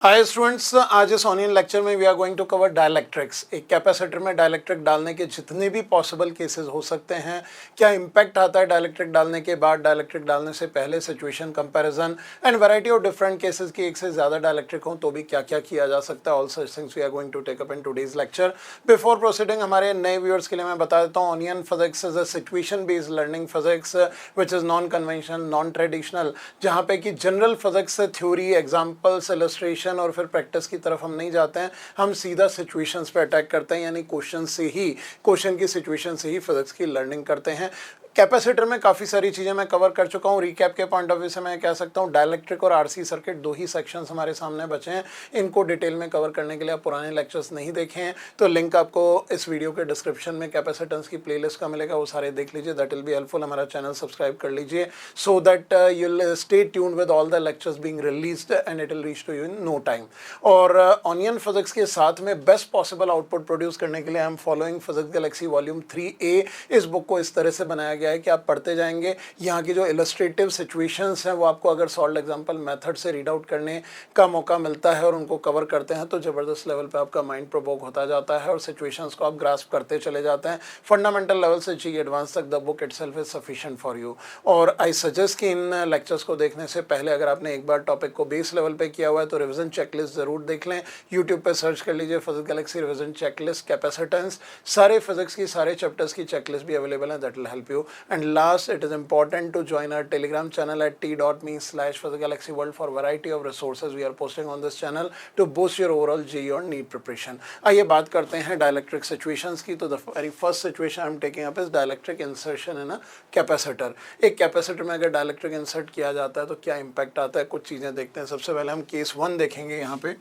हाय students, आज इस online lecture में we are going to cover dielectrics. एक कैपेसिटर में डाइलेक्ट्रिक डालने के जितने भी पॉसिबल केसेस हो सकते हैं, क्या इंपैक्ट आता है डाइलेक्ट्रिक डालने के बाद, डाइलेक्ट्रिक डालने से पहले, situation comparison and variety of different cases की एक से ज़्यादा डाइलेक्ट्रिक हो तो भी क्या क्या किया जा सकता है। All such things we are going to take up in today's lecture. Before proceeding, हमारे नए व्यूअर्स के लिए मैं बता देता हूँ, Onion Physics is a situation based learning physics which is non conventional, non traditional, जहाँ पे कि जनरल फिजिक्स से थ्योरी, एग्जाम्पल्स, इलस्ट्रेशन और फिर प्रैक्टिस की तरफ हम नहीं जाते हैं। हम सीधा सिचुएशंस पे अटैक करते हैं, यानी क्वेश्चन की सिचुएशन से ही फिजिक्स की लर्निंग करते हैं। कैपेसिटर में काफ़ी सारी चीज़ें मैं कवर कर चुका हूँ। रिकैप के पॉइंट ऑफ व्यू से मैं कह सकता हूँ डाइलेक्ट्रिक और आरसी सर्किट दो ही सेक्शंस हमारे सामने बचे हैं। इनको डिटेल में कवर करने के लिए आप पुराने लेक्चर्स नहीं देखे हैं तो लिंक आपको इस वीडियो के डिस्क्रिप्शन में कैपेसिटेंस की प्लेलिस्ट का मिलेगा, वो सारे देख लीजिए। That will be helpful. हमारा चैनल सब्सक्राइब कर लीजिए so that you will stay tuned with all the lectures being released and it will reach to you in no time. और ऑनियन फिजिक्स के साथ में बेस्ट पॉसिबल आउटपुट प्रोड्यूस करने के लिए I am following physics galaxy volume 3A। इस book को इस तरह से बनाया गया है कि आप पढ़ते जाएंगे। यहाँ की जो इलस्ट्रेटिव सिचुएशंस हैं वो आपको अगर सॉल्व एग्जांपल मेथड से रीड आउट करने का मौका मिलता है और उनको कवर करते हैं तो ज़बरदस्त लेवल पे आपका माइंड प्रोवोक होता जाता है और सिचुएशंस को आप ग्रास्प करते चले जाते हैं। फंडामेंटल लेवल से चाहिए एडवांस तक the book itself is sufficient for you. और आई सजेस्ट कि इन लेक्चर्स को देखने से पहले अगर आपने एक बार टॉपिक को बेस लेवल पे किया हुआ है तो रिविजन चेकलिस्ट ज़रूर देख लें। यूट्यूब पे सर्च कर लीजिए physics Galaxy revision checklist capacitance. सारे फिजिक्स की सारे चैप्टर्स की चेकलिस्ट भी अवेलेबल है, that will help you. And last, it is important to join our telegram channel at t.me/physicgalaxyworld for variety of resources we are posting on this channel to boost your overall JEE और NEET preparation। आइए बात करते हैं dielectric situations की। तो the very first situation I am taking up is dielectric insertion in a capacitor. एक capacitor में अगर डाइलेक्ट्रिक इंसर्ट किया जाता है तो क्या इंपैक्ट आता है, कुछ चीज़ें देखते हैं। सबसे पहले हम केस 1 देखेंगे। यहाँ पे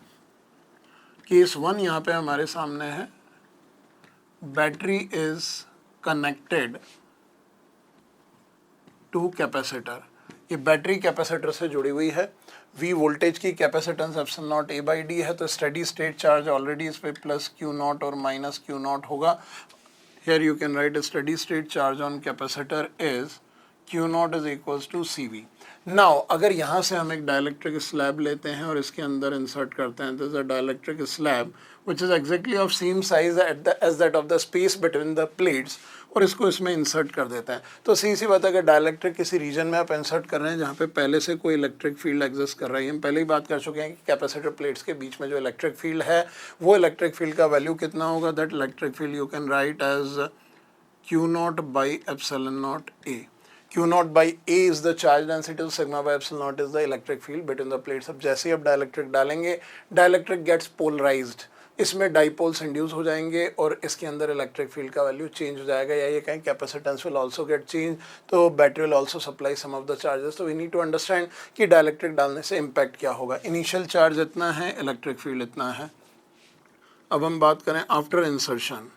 केस 1 यहाँ पे हमारे सामने है। Battery is connected to capacitor. ये बैटरी कैपेसिटर से जुड़ी हुई है। V वोल्टेज की capacitance epsilon naught A by D है तो स्टेडी स्टेट चार्ज ऑलरेडी इस पे प्लस Q नॉट और माइनस Q नॉट होगा। Here you can write steady state charge on capacitor is Q naught is equals to CV। Now अगर यहाँ से हम एक डाइलेक्ट्रिक स्लैब लेते हैं और इसके अंदर इंसर्ट करते हैं, this is a dielectric slab which is exactly of same size as that of the space between the plates, और इसको इसमें इंसर्ट कर देते हैं। तो सी बात है, अगर डाइलेक्ट्रिक किसी रीजन में आप इंसर्ट कर रहे हैं जहाँ पे पहले से कोई इलेक्ट्रिक फील्ड एग्जिस्ट कर रही है, हम पहले ही बात कर चुके हैं कि कैपेसिटर प्लेट्स के बीच में जो इलेक्ट्रिक फील्ड है वो इलेक्ट्रिक फील्ड का वैल्यू कितना होगा। That electric field you can write as Q naught by epsilon naught A। Q naught by A is the charge density, sigma by epsilon naught is the electric field between the plates. अब जैसे ही आप dielectric डालेंगे, dielectric gets polarized, इसमें dipoles induce हो जाएंगे और इसके अंदर इलेक्ट्रिक फील्ड का वैल्यू चेंज हो जाएगा, या ये कहें capacitance will also get change, तो battery will also supply some of the charges. तो वी नीड टू अंडरस्टैंड कि डाइलेक्ट्रिक डालने से इम्पैक्ट क्या होगा। इनिशियल चार्ज इतना है, इलेक्ट्रिक फील्ड इतना है। अब हम बात करें after insertion,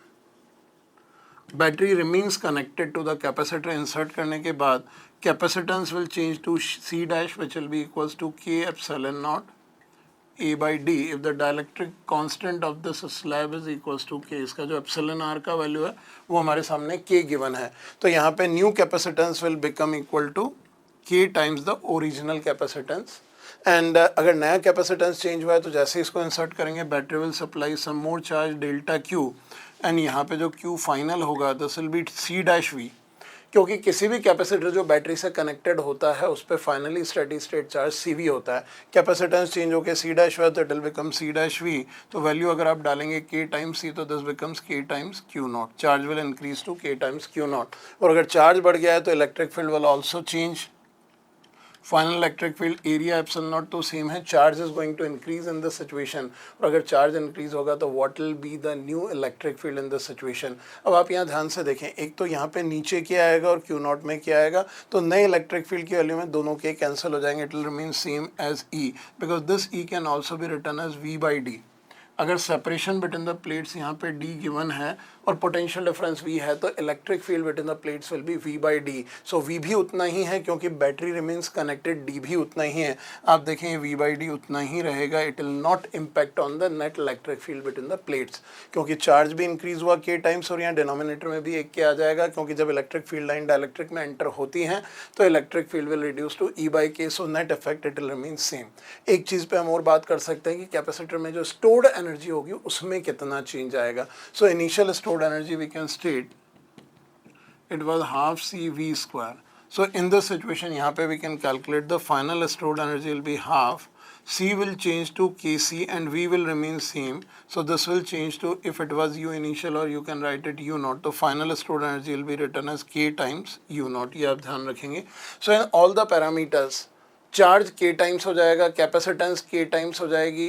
battery remains connected to the capacitor. Insert करने के बाद capacitance will change to C dash which will be equals to K epsilon naught A by D if the dielectric constant of this slab is equals to K। इसका जो epsilon R का value है वो हमारे सामने K given है। तो यहाँ पे new capacitance will become equal to K times the original capacitance. And अगर नया कैपेसिटेंस चेंज हुआ है तो जैसे इसको इंसर्ट करेंगे, battery will supply some more charge delta Q, and यहाँ पे जो Q फाइनल होगा this will be C dash V, क्योंकि किसी भी कैपेसिटर जो बैटरी से कनेक्टेड होता है उस पर finally steady state charge CV होता है। कैपेसिटेंस चेंज होकर C डैश हुआ तो it will become C dash V। तो वैल्यू अगर आप डालेंगे K टाइम्स C तो this becomes K times Q naught. Charge will increase to K times Q naught. और अगर चार्ज बढ़ गया है तो electric field will also change. Final electric field area epsilon naught तो सेम है, charge is going to increase in this situation, और अगर चार्ज इंक्रीज होगा तो what will be the new electric field in this situation. अब आप यहाँ ध्यान से देखें, एक तो यहाँ पे नीचे क्या आएगा और Q नॉट में क्या आएगा, तो नए इलेक्ट्रिक फील्ड की वैल्यू में दोनों के कैंसिल हो जाएंगे। It will remain same as E because this E can also be written as V by D। अगर सेपरेशन बिटवीन द प्लेट्स यहाँ पे D गिवन है और पोटेंशियल डिफरेंस V है, तो electric field between the plates will be V by D. So V भी उतना ही है क्योंकि बैटरी रिमेन्स कनेक्टेड, D भी उतना ही है। आप देखें V बाई डी उतना ही रहेगा, it will not impact on the net electric field between the plates, क्योंकि चार्ज भी इंक्रीज हुआ K टाइम्स और यहाँ डिनोमिनेटर में भी एक K आ जाएगा, क्योंकि जब इलेक्ट्रिक फील्ड लाइन डाइलेक्ट्रिक में एंटर होती हैं तो electric field will reduce to E by K, so net effect it will remain same. एक चीज़ पे हम और बात कर सकते हैं कि कैपेसिटर में जो स्टोर्ड एनर्जी होगी उसमें कितना चेंज आएगा। So initial stored energy we can state it was half CV square. So in this situation यहाँ पे we can calculate the final stored energy will be half, C will change to Kc and V will remain same. So this will change to, if it was U initial, or you can write it U naught, तो final stored energy will be written as K times U naught, ये आप ध्यान रखेंगे। So in all the parameters, charge K times हो जाएगा, capacitance K times हो जाएगी,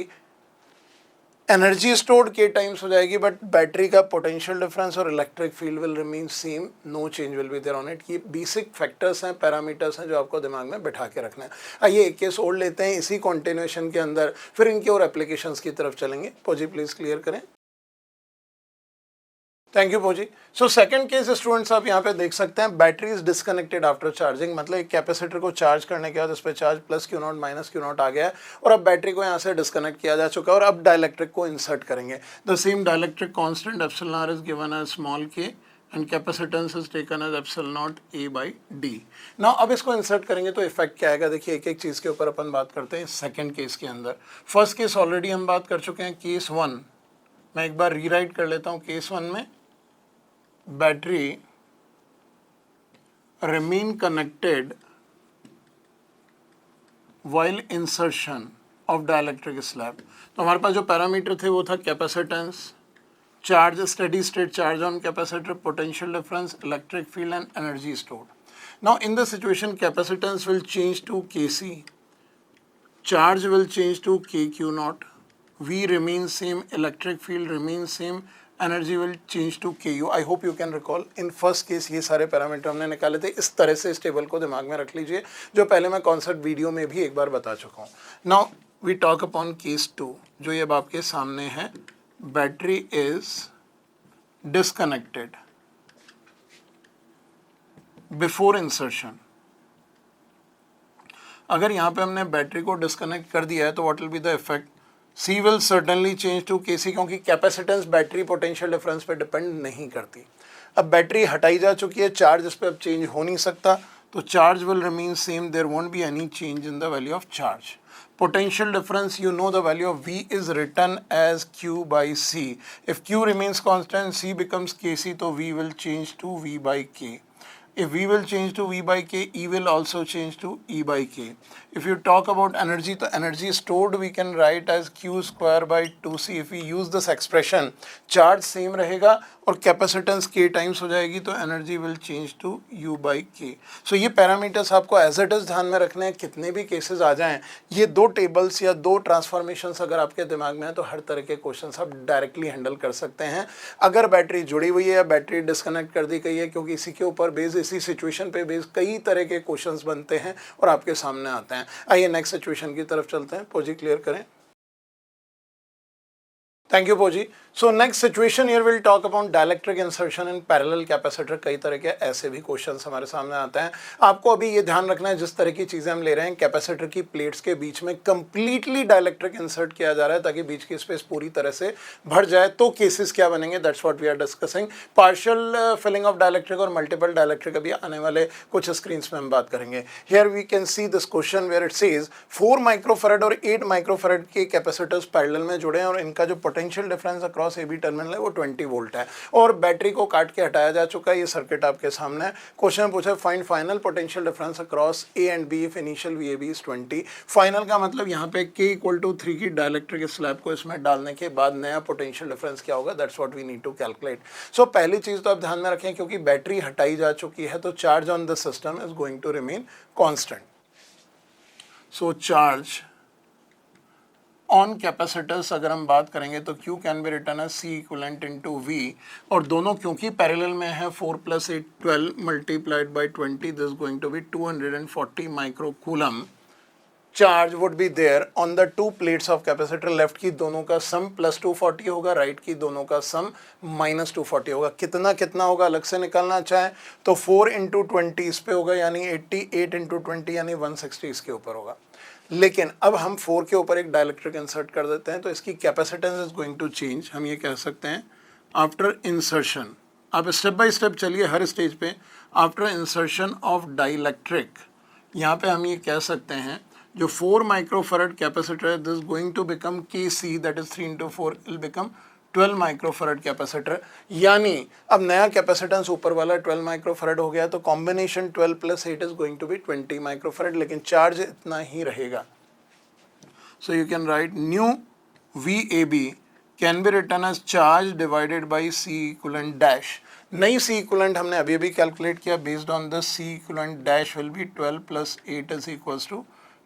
energy stored K times हो जाएगी, बट बैटरी का पोटेंशियल डिफरेंस और electric field will remain same, no change will be there on it. ये basic factors हैं, पैरामीटर्स हैं जो आपको दिमाग में बैठा के रखना है। आइए एक केस और लेते हैं इसी कॉन्टिन्यूएशन के अंदर, फिर इनके और एप्लीकेशंस की तरफ चलेंगे। पोजी प्लीज क्लियर करें। थैंक यू पोजी। सो सेकंड केस स्टूडेंट्स आप यहाँ पे देख सकते हैं, battery is disconnected after charging, मतलब एक कैपेसिटर को चार्ज करने के बाद उस पर charge plus q naught minus q naught आ गया है और अब बैटरी को यहाँ से डिस्कनेक्ट किया जा चुका है और अब डाइलेक्ट्रिक को इंसर्ट करेंगे। The same dielectric constant epsilon r is given as small k and capacitance is taken as epsilon naught A by D. Now अब इसको इंसर्ट करेंगे तो इफेक्ट क्या आएगा, देखिए एक एक चीज़ के ऊपर अपन बात करते हैं। सेकेंड केस के अंदर, फर्स्ट केस ऑलरेडी हम बात कर चुके हैं, केस 1 मैं एक बार रीराइट कर लेता हूँ। केस 1 में battery remain connected while insertion of dielectric slab। तो हमारे पास जो पैरामीटर थे वो था capacitance, charge, steady state charge on capacitor, potential difference, electric field and energy stored. Now in the situation capacitance will change to Kc, charge will change to KQ naught, V remains same, electric field remains same, energy will change to KU। I hope you can recall, in first case ये सारे parameter हमने निकाले थे। इस तरह से इस table को दिमाग में रख लीजिए, जो पहले मैं कॉन्सेप्ट वीडियो में भी एक बार बता चुका हूँ। Now we talk upon case 2, जो ये अब आपके सामने है। Battery is disconnected before insertion. अगर यहाँ पे हमने बैटरी को डिस्कनेक्ट कर दिया है तो what will be the effect, C will certainly change to Kc, क्योंकि कैपेसिटेंस बैटरी पोटेंशियल डिफरेंस पे डिपेंड नहीं करती। अब बैटरी हटाई जा चुकी है, चार्ज इस पर अब चेंज हो नहीं सकता, तो charge will remain same, there won't be any change in the value of charge. Potential difference, you know the value of V is written as Q by C. If Q remains constant, C becomes Kc, so V will change to V by K. If V will change to V by K, E will also change to E by K. If you talk about energy, the energy stored we can write as Q square by 2C. If we use this expression, charge same रहेगा और capacitance K times हो जाएगी, तो energy will change to U by K. So ये parameters आपको as it is ध्यान में रखने हैं। कितने भी केसेस आ जाएं, ये दो टेबल्स या दो ट्रांसफॉर्मेशंस अगर आपके दिमाग में है तो हर तरह के क्वेश्चंस आप डायरेक्टली हैंडल कर सकते हैं। अगर बैटरी जुड़ी हुई है या बैटरी डिस्कनेक्ट कर दी गई है, क्योंकि इसी के ऊपर बेस, इसी सिचुएशन पे बेस कई तरह के क्वेश्चंस बनते हैं और आपके सामने आते हैं। आइए नेक्स्ट सिचुएशन की तरफ चलते हैं। पोजी क्लियर करें। थैंक यू पोजी। So next situation here will talk about dielectric insertion in parallel capacitor. कई तरह के ऐसे भी क्वेश्चंस हमारे सामने आते हैं। आपको अभी ये ध्यान रखना है, जिस तरह की चीज़ें हम ले रहे हैं, कैपेसिटर की प्लेट्स के बीच में कंप्लीटली डाइलेक्ट्रिक इंसर्ट किया जा रहा है ताकि बीच की स्पेस पूरी तरह से भर जाए। तो केसेस क्या बनेंगे, that's what we are discussing. Partial filling of dielectric और मल्टीपल डाइलेक्ट्रिक अभी आने वाले कुछ स्क्रीन में हम बात करेंगे। Here we can see this question where it says 4 microfarad और 8 माइक्रोफैरड के कैपेसिटर्स पैरेलल में जुड़े हैं और इनका जो potential difference across AB terminal है वो 20 वोल्ट है और बैटरी को काट के हटाया जा चुका है। ये सर्किट आपके सामने है। क्वेश्चन पूछा find final potential difference across A and B if initial VAB is 20। Final का मतलब यहाँ पे K = 3 की डाइलेक्ट्रिक स्लैब को इसमें डालने के बाद नया पोटेंशियल डिफरेंस क्या होगा, that's what we need to calculate. So पहली चीज तो आप ध्यान में रखें, क्योंकि बैटरी हटाई जा चुकी है तो charge on the system is going to remain constant. So charge on capacitors अगर हम बात करेंगे तो Q can be written as C equivalent into V, और दोनों क्योंकि पैरेलल में है 4 + 8 12 multiplied by 20, this going to be 240 micro coulomb charge would be there on the two plates of capacitor, left की दोनों का सम प्लस 240 होगा, राइट की दोनों का सम माइनस 240 होगा। कितना कितना होगा अलग से निकालना चाहे तो 4 इंटू 20 इस पे होगा यानी 80, 8 इंटू 20 यानी 160 इसके ऊपर होगा। लेकिन अब हम 4 के ऊपर एक डाइलेक्ट्रिक इंसर्ट कर देते हैं तो इसकी capacitance is going to change. हम ये कह सकते हैं आफ्टर इंसर्शन, आप स्टेप बाय स्टेप चलिए हर स्टेज पे। आफ्टर इंसर्शन ऑफ डाइलेक्ट्रिक, यहाँ पे हम ये कह सकते हैं जो 4 माइक्रोफैराड कैपेसिटर है this going to become KC, that is 3 into 4 will become 12 microfarad capacitor. यानी अब नया कैपेसिटेंस ऊपर वाला 12 माइक्रोफैराड हो गया तो combination 12 plus 8 is going to be 20 microfarad, लेकिन चार्ज इतना ही रहेगा। So you can write new VAB can be written as charge divided by C equivalent dash. नई C इक्विवेलेंट हमने अभी अभी कैलकुलेट किया, based on the C equivalent dash will be 12 plus 8 is equals to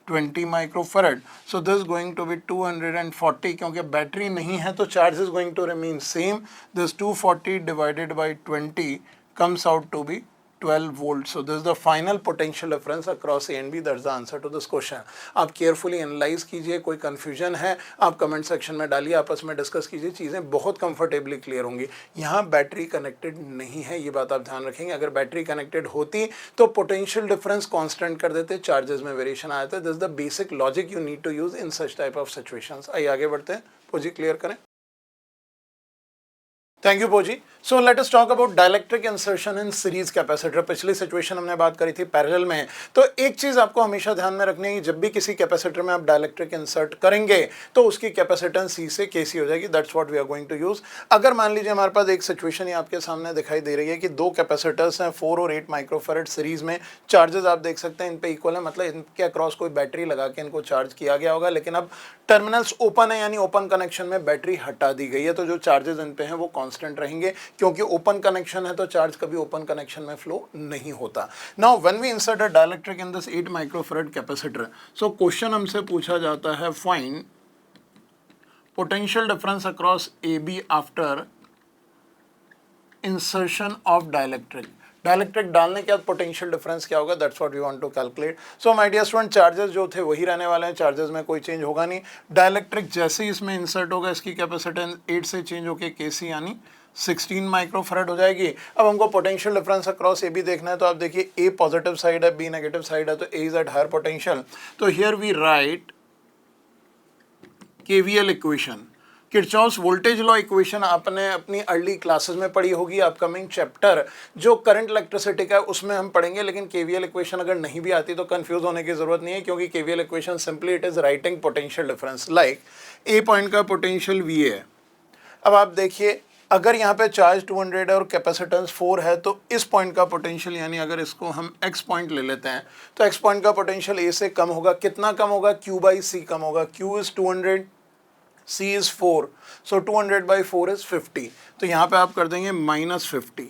20 microfarad. So this going to be 240, क्योंकि battery नहीं है तो charge is going to remain same. This 240 divided by 20 comes out to be 12 volts. So this is the final potential difference across A and B. That's the answer to this question. आप carefully analyse कीजिए, कोई confusion है आप comment section में डालिए, आपस में discuss कीजिए, चीज़ें बहुत कंफर्टेबली क्लियर होंगी। यहाँ बैटरी कनेक्टेड नहीं है, ये बात आप ध्यान रखेंगे। अगर बैटरी कनेक्टेड होती तो पोटेंशियल डिफरेंस कांस्टेंट कर देते, चार्जेस में वेरिएशन आ जाता है। This is the basic logic you need to use in such type of situations. आइए आगे बढ़ते हैं, पोजी क्लियर करें। थैंक यू पोजी। So let us talk about dielectric insertion in series capacitor. पिछली सिचुएशन हमने बात करी थी पैरेलल में। तो एक चीज आपको हमेशा ध्यान में रखनी है कि जब भी किसी कैपेसिटर में आप डाइलेक्ट्रिक इंसर्ट करेंगे तो उसकी कैपेसिटेंस C से KC हो जाएगी। That's what we are going to use. अगर मान लीजिए हमारे पास एक सिचुएशन आपके सामने दिखाई दे रही है कि दो कैपेसिटर्स हैं 4 और 8 माइक्रोफैराड सीरीज में, चार्जेस आप देख सकते हैं इन पे इक्वल है, मतलब इनके अक्रॉस कोई बैटरी लगा के इनको चार्ज किया गया होगा, लेकिन अब टर्मिनल्स ओपन है यानी ओपन कनेक्शन में बैटरी हटा दी गई है, तो जो चार्जेस इन पे हैं वो कांस्टेंट रहेंगे, क्योंकि ओपन कनेक्शन है तो चार्ज कभी ओपन कनेक्शन में फ्लो नहीं होता। Now when we insert a dielectric in this 8 microfarad capacitor, so question हमसे पूछा जाता है find potential difference across AB after insertion of dielectric. Dielectric डालने के बाद पोटेंशियल डिफरेंस क्या होगा, that's what we want to calculate. So my dear student, charges जो थे वही रहने वाले हैं, चार्जेस में कोई चेंज होगा नहीं। डाइलेक्ट्रिक जैसे ही इसमें इंसर्ट होगा इसकी कैपेसिटेंस 8 से चेंज होकर KC यानी 16 माइक्रोफैराड हो जाएगी। अब हमको पोटेंशियल डिफरेंस अक्रॉस AB देखना है, तो आप देखिए A पॉजिटिव साइड है, B नेगेटिव साइड है, तो A is at higher potential. तो here we write KVL equation, Kirchhoff's voltage law equation आपने अपनी अर्ली क्लासेस में पढ़ी होगी। अपकमिंग चैप्टर जो करंट इलेक्ट्रिसिटी का है उसमें हम पढ़ेंगे, लेकिन KVL इक्वेशन अगर नहीं भी आती तो कंफ्यूज होने की जरूरत नहीं है, क्योंकि KVL equation simply it is writing potential difference. Like A point का पोटेंशियल VA है। अब आप देखिए अगर यहाँ पे चार्ज 200 है और कैपेसिटेंस 4 है, तो इस पॉइंट का पोटेंशियल यानी अगर इसको हम X पॉइंट ले लेते हैं तो X पॉइंट का पोटेंशियल A से कम होगा। कितना कम होगा, Q/C कम होगा। Q is 200, C is 4, so 200/4 is 50। तो यहाँ पे आप कर देंगे -50,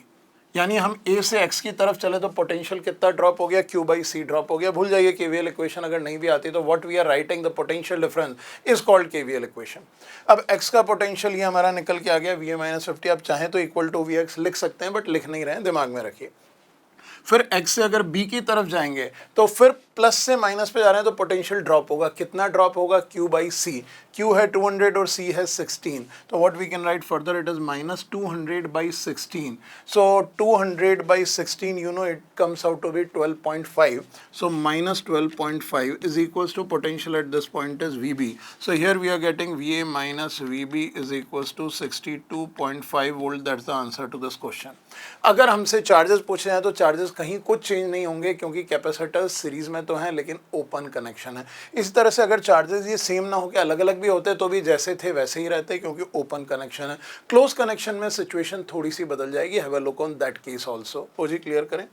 यानी हम A से X की तरफ चले तो पोटेंशियल कितना ड्रॉप हो गया, Q/C ड्रॉप हो गया। भूल जाइए KVL इक्वेशन अगर नहीं भी आती तो what we are writing the potential difference is called KVL equation. अब X का पोटेंशियल ये हमारा निकल के आ गया VA-50। आप चाहें तो इक्वल टू VX लिख सकते हैं, बट लिख नहीं रहे हैं, दिमाग में रखिए। फिर X से अगर B की तरफ जाएंगे तो फिर प्लस से माइनस पे जा रहे हैं तो पोटेंशियल ड्रॉप होगा। कितना ड्रॉप होगा, Q/C। Q है 200 और C है 16, तो what we can write further it is -200/16। So 200/16 you know it comes out to be 12.5। So -12.5 is equals to potential at this point is VB। So here we are getting VA minus VB is equals to 62.5 volt. That's the answer to this question. अगर हमसे charges पूछे हैं तो charges कहीं कुछ change नहीं होंगे, क्योंकि कैपेसिटर्स सीरीज में तो हैं लेकिन ओपन कनेक्शन है। इस तरह से अगर चार्जेस ये सेम ना हो के अलग अलग भी होते तो भी जैसे थे वैसे ही रहते, क्योंकि ओपन कनेक्शन है। क्लोज कनेक्शन में सिचुएशन थोड़ी सी बदल जाएगी। Have a look on that case also. पोजी क्लियर करें।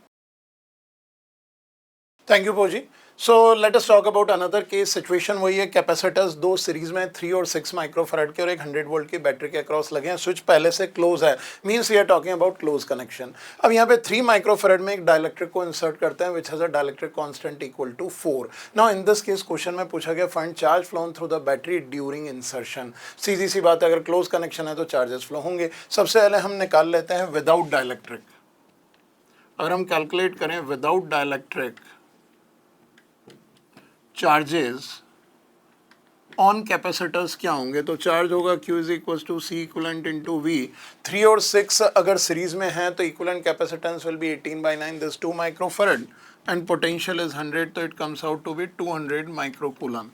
थैंक यू पोजी। So let us talk about another case. Situation वही है, कैपेसिटर्स दो सीरीज में 3 और 6 माइक्रोफैराड के और एक 100 वोल्ट की बैटरी के अक्रॉस लगे हैं। स्विच पहले से क्लोज है, means we are talking about close connection. अब यहाँ पे 3 माइक्रोफैराड में एक डाइलेक्ट्रिक को इंसर्ट करते हैं which has a dielectric constant equal to 4। Now in this case question में पूछा गया find charge flown through the battery during insertion. सीधी सी बात है, अगर क्लोज कनेक्शन है तो चार्जेस फ्लो होंगे। सबसे पहले हम निकाल लेते हैं विदाउट डाइलेक्ट्रिक। अगर हम कैलकुलेट करें without dielectric charges on capacitors क्या होंगे, तो चार्ज होगा Q is equal to C equivalent into V. 3 और 6 अगर सीरीज में है तो equivalent capacitance will be 18/9, this 2 microfarad and potential is 100, तो it comes out to be 200 microcoulomb.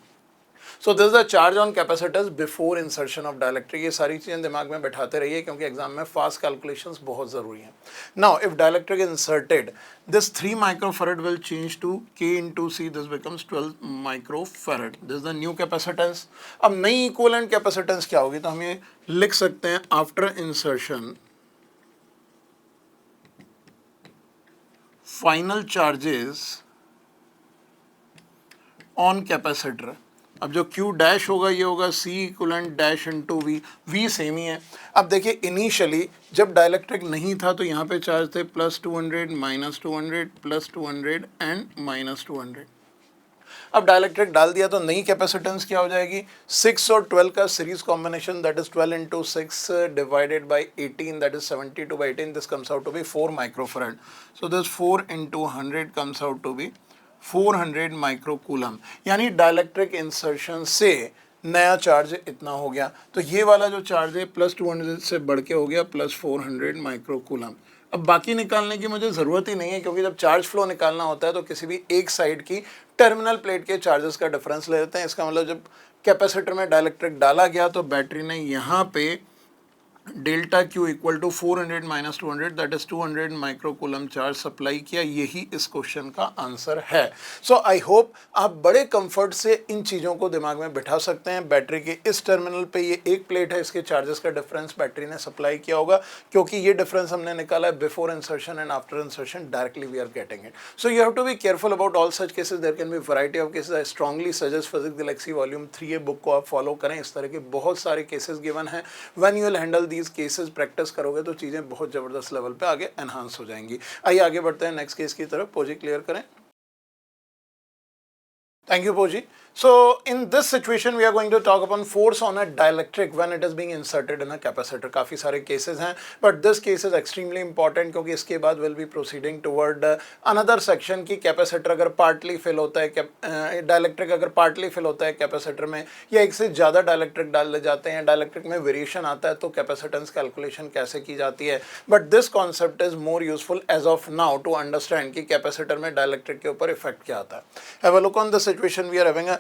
So this the charge on capacitors before insertion of dielectric. ये सारी चीज़ें दिमाग में बैठाते रहिए क्योंकि एग्जाम में फास्ट कैलकुलेशंस बहुत ज़रूरी हैं। Now if dielectric is inserted, this 3 microfarad will change to K into C, this becomes 12 microfarad, this is the new capacitance. अब नई इक्विवेलेंट कैपेसिटेंस क्या होगी, तो हम ये लिख सकते हैं after insertion final charges on capacitor. अब जो Q डैश होगा ये होगा C equivalent dash into V, V same ही है। अब देखिए इनिशियली जब डाइलेक्ट्रिक नहीं था तो यहाँ पे चार्ज थे +200 -200 +200 एंड -200। अब डाइलेक्ट्रिक डाल दिया तो नई कैपेसिटेंस क्या हो जाएगी, 6 और 12 का series combination, that is 12 into 6 divided by 18, that is 72/18, this comes out to be 4 microfarad. So this 4 into 100 comes out to be 400 microcoulomb. यानी डाइलेक्ट्रिक इंसर्शन से नया चार्ज इतना हो गया, तो ये वाला जो चार्ज है +200 से बढ़ के हो गया +400 माइक्रोकूलम। अब बाकी निकालने की मुझे ज़रूरत ही नहीं है क्योंकि जब चार्ज फ्लो निकालना होता है तो किसी भी एक साइड की टर्मिनल प्लेट के चार्जेस का डिफरेंस ले लेते हैं। इसका मतलब जब कैपेसिटर में डाइलेक्ट्रिक डाला गया तो बैटरी ने यहाँ पे delta Q equal to 400 - 200, that is 200 microcoulomb charge supply किया। यही इस क्वेश्चन का आंसर है। सो आई होप आप बड़े कंफर्ट से इन चीज़ों को दिमाग में बिठा सकते हैं। बैटरी के इस टर्मिनल पे ये एक प्लेट है, इसके चार्जेस का डिफरेंस बैटरी ने सप्लाई किया होगा, क्योंकि ये डिफरेंस हमने निकाला है before insertion and after insertion, directly we are getting it. So you have to be careful about all such cases, there can be variety of cases. I strongly suggest physics galaxy volume 3 book को आप follow करें, इस तरह के बहुत सारे cases given हैं। When you will handle these cases, practice करोगे तो चीज़ें बहुत ज़बरदस्त लेवल पे आगे एनहांस हो जाएंगी। आइए आगे बढ़ते हैं नेक्स्ट केस की तरफ। पोजी क्लियर करें। Thank you, Poji. So in this situation we are going to talk upon force on a dielectric when it is being inserted in a capacitor. काफ़ी सारे cases हैं, but this case is extremely important क्योंकि इसके बाद we'll be proceeding toward another section की capacitor अगर partly fill होता है, dielectric अगर partly fill होता है capacitor में, या एक से ज़्यादा dielectric डाले जाते हैं, dielectric में variation आता है, तो capacitance calculation कैसे की जाती है। But this concept is more useful as of now to understand कि capacitor में dielectric के ऊपर effect क्या आता है। Have a look on the situation we are having a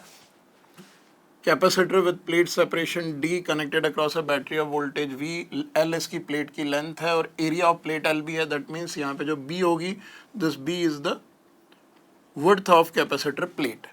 capacitor with plate separation D connected across a battery of voltage V, L इसकी plate की length है और एरिया ऑफ प्लेट L भी है, दैट मीन्स यहाँ पे जो B होगी, this B is the width of capacitor plate.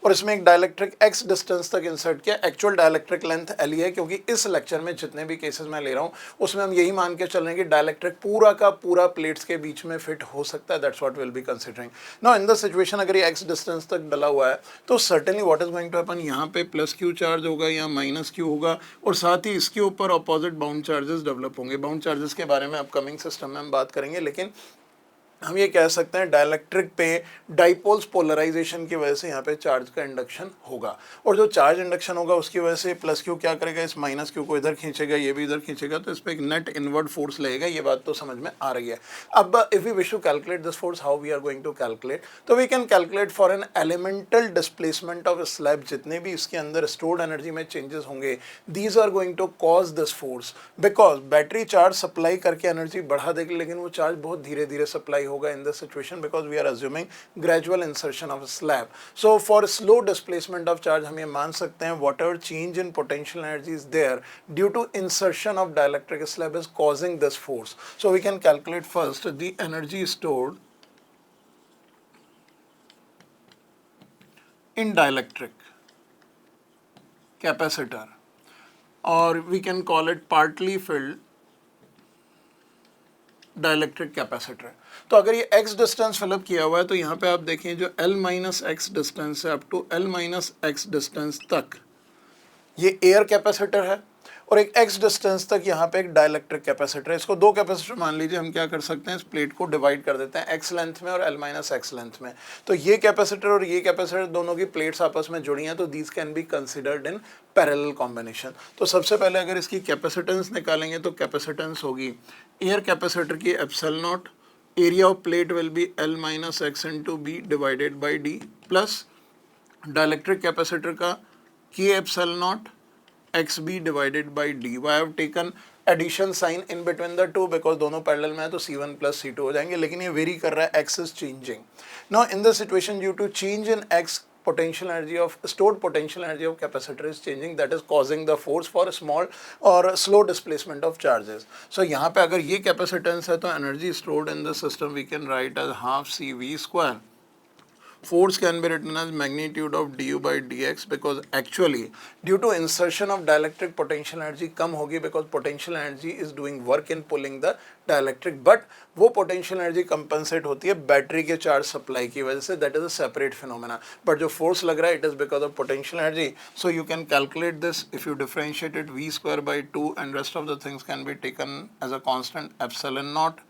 और इसमें एक डाइलेक्ट्रिक X डिस्टेंस तक इंसर्ट किया। एक्चुअल डाइलेक्ट्रिक लेंथ L है, क्योंकि इस लेक्चर में जितने भी केसेस मैं ले रहा हूँ उसमें हम यही मान के चल रहे हैं कि डाइलेक्ट्रिक पूरा का पूरा प्लेट्स के बीच में फिट हो सकता है। That's what will be considering. Now in the situation अगर ये X डिस्टेंस तक डला हुआ है तो certainly what is going to happen, यहाँ पे +Q चार्ज होगा या -Q होगा, और साथ ही इसके ऊपर अपोजिट बाउंड चार्जेस डेवलप होंगे। बाउंड चार्जेस के बारे में अपकमिंग सिस्टम में हम बात करेंगे, लेकिन हम ये कह सकते हैं डाइलेक्ट्रिक पे डाइपोल्स पोलराइजेशन की वजह से यहाँ पे चार्ज का इंडक्शन होगा, और जो चार्ज इंडक्शन होगा उसकी वजह से +Q क्या करेगा, इस -Q को इधर खींचेगा, ये भी इधर खींचेगा, तो इस पर एक नेट इनवर्ड फोर्स लगेगा। ये बात तो समझ में आ रही है। अब if we wish to calculate this force, how we are going to calculate, तो we can calculate for an elemental displacement of slab, जितने भी इसके अंदर स्टोर्ड एनर्जी में चेंजेस होंगे, these are going to cause this force, because battery charge supply करके energy बढ़ा देगी, लेकिन वो चार्ज बहुत धीरे धीरे सप्लाई होगा इन this situation, because we are assuming gradual insertion of a slab. So for slow displacement of charge हम ये मान सकते हैं whatever change in potential energy is there due to insertion of dielectric slab is causing this force. So we can calculate first the energy stored in dielectric capacitor, or we can call it partly filled dielectric capacitor. तो अगर ये x distance fill up किया हुआ है तो यहाँ पे आप देखें जो L - x डिस्टेंस है up to L - x distance तक ये एयर कैपेसिटर है, और एक x डिस्टेंस तक यहाँ पे एक डाइलेक्ट्रिक कैपेसिटर है। इसको दो कैपेसिटर मान लीजिए। हम क्या कर सकते हैं, इस प्लेट को डिवाइड कर देते हैं x लेंथ में और L - x लेंथ में। तो ये कैपेसिटर और ये कैपेसिटर दोनों की प्लेट्स आपस में जुड़ी हैं, तो these can be considered in parallel combination. तो सबसे पहले अगर इसकी कैपेसिटेंस निकालेंगे तो कैपेसिटेंस होगी एयर कैपेसिटर की ε0, area of plate will be L - x into B divided by D, plus dielectric capacitor का K epsilon naught XB divided by D। I have taken addition sign in between the two because दोनों parallel में है तो C1 plus C2 हो जाएंगे, लेकिन ये very कर रहा है, X is changing. Now in this situation due to change in X, potential energy of stored potential energy of capacitor is changing, that is causing the force for small or slow displacement of charges. So यहाँ पे अगर ये capacitance है तो energy stored in the system we can write as half CV square. Force can be written as magnitude of du by dx because actually due to insertion of dielectric potential energy कम होगी because potential energy is doing work in pulling the dielectric, but वो potential energy compensate होती है battery के charge supply की वजह से, that is a separate phenomena. but जो force लग रहा है it is because of potential energy. So you can calculate this if you differentiate it v square by 2 and rest of the things can be taken as a constant epsilon naught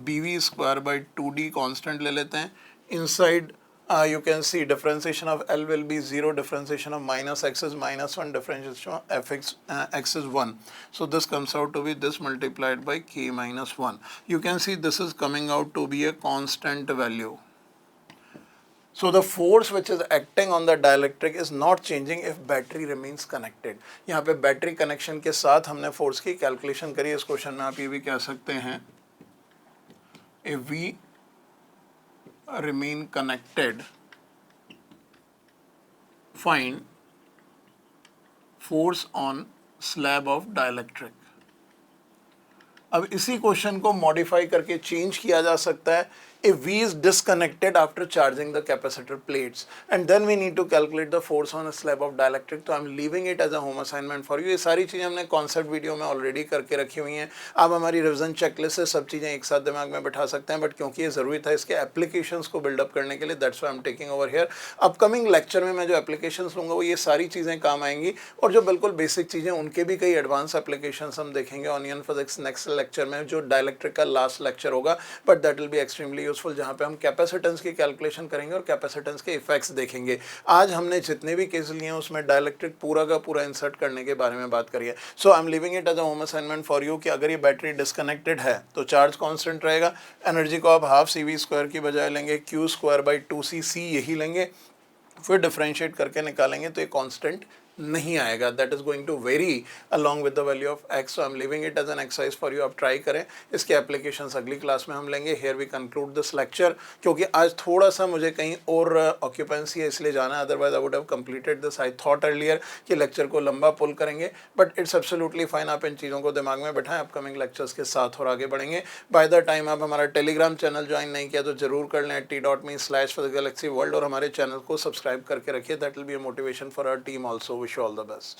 bv square by 2d constant ले लेते हैं. Inside you can see differentiation of L will be 0, differentiation of minus x is minus 1, differentiation of fx x is 1. So this comes out to be this multiplied by k minus 1. You can see this is coming out to be a constant value. So the force which is acting on the dielectric is not changing if battery remains connected. यहाँ पे battery connection के साथ हमने force की calculation करी. इस question में आप ये भी कह सकते हैं if we remain connected find force on slab of dielectric. अब इसी क्वेश्चन को मॉडिफाई करके चेंज किया जा सकता है if V is disconnected after charging the capacitor plates and then we need to calculate the force on a slab of dielectric. तो I'm leaving it as a home assignment for you. ये सारी चीज़ें हमने concept video में already करके रखी हुई हैं. आप हमारी रिविजन चेकलिस्ट से सब चीज़ें एक साथ दिमाग में बैठा सकते हैं, बट क्योंकि ये ज़रूरी था इसके एप्लीकेशंस को बिल्डअप करने के लिए, that's why I am taking over here. Upcoming lecture में मैं जो एप्लीकेशंस लूँगा वो ये सारी चीज़ें काम आएंगी, और जो बिल्कुल बेसिक चीज़ें उनके भी कई एडवांस एप्लीकेशंस हम देखेंगे ऑनियन फिजिक्स नेक्स्ट लेक्चर में, जो डाइलेक्ट्रिक का लास्ट लेक्चर होगा, but that will be extremely useful, जहाँ पे हम कैपेसिटेंस की कैलकुलेशन करेंगे और कैपेसिटेंस के इफेक्ट्स देखेंगे. आज हमने जितने भी केस लिए हैं उसमें डाइलेक्ट्रिक पूरा का पूरा इंसर्ट करने के बारे में बात करी है. So I am living it as a home assignment for you कि अगर ये बैटरी डिस्कनेक्टेड है तो चार्ज कांस्टेंट रहेगा. एनर्जी को आप हाफ सी वी स्क्वायर की बजाय लेंगे क्यू स्क्वायर बाई 2c, सी यही लेंगे, फिर डिफरेंशिएट करके निकालेंगे तो ये कांस्टेंट नहीं आएगा. That is going to vary along with the value of x. So I am living it as an exercise for you. आप ट्राई करें. इसके एप्लीकेशंस अगली क्लास में हम लेंगे. Here we conclude this lecture, क्योंकि आज थोड़ा सा मुझे कहीं और ऑक्यूपेंसी है इसलिए जाना है, otherwise I would have completed this. I thought earlier कि लेक्चर को लंबा पुल करेंगे, बट इट्स एब्सोल्युटली फाइन. आप इन चीज़ों को दिमाग में बैठाएं, अपकमिंग लेक्चर्स के साथ और आगे बढ़ेंगे. बाय द टाइम आप हमारा टेलीग्राम चैनल ज्वाइन नहीं किया तो जरूर कर लें t.me/physicalgalaxyworld, और हमारे चैनल को सब्सक्राइब करके रखिए. That will be a motivation for our team also. Wish you all the best.